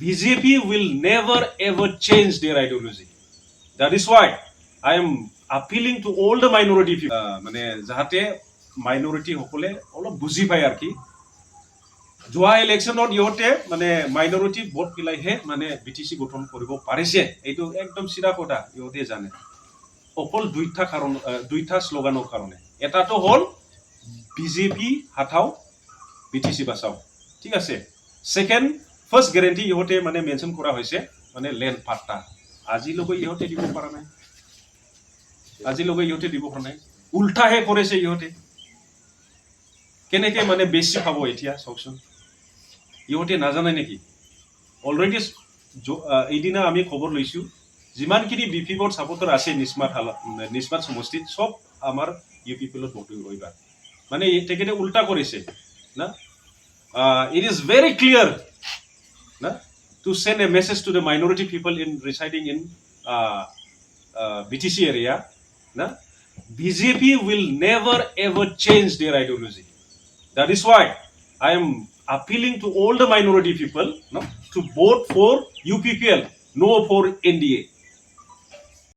BJP will never ever change their ideology. That is why I am appealing to all the minority people. মানে যাহাতে minority সকলে অলপ বুজি পায় আৰু কি যোৱা ইলেকশ্যনত ইহঁতে মানে মাইনৰিটি ভোট পেলাইহে মানে বিটিচি গঠন কৰিব পাৰিছে এইটো একদম চিধা কথা ইহঁতে জানে অকল দুইটা শ্লোগানৰ কাৰণে এটাটো হ'ল বিজেপি হাটাও বিটিচি বাঁচাও ঠিক আছে সেকেন্ড ফার্স্ট গ্যারান্টি ইহঁতে মানে মেনশন কৰা হৈছে মানে ল্যান্ড পাট্টা আজিলৈকে ইহঁতে দিব পৰা নাই আজিলৈকে ইহঁতে দিব পৰা নাই উল্টাহে কৰিছে ইহঁতে কেনেকে মানে বেছি পাব এতিয়া চাওকচোন ইহঁতে নাজানে নেকি অলৰেডি এইদিনা আমি খবৰ লৈছো যিমানখিনি বিপি বোর্ড সাপোর্টার আছে নিসমাত সমষ্টিত সব আমার UPPL ভোট হইবা মানে তেখেতে উল্টা করেছে না it is very clear na to send a message to the minority people in residing in BTC area na BJP will never ever change their ideology. That is why I am appealing to all the minority people no, to vote for UPPL, no for NDA.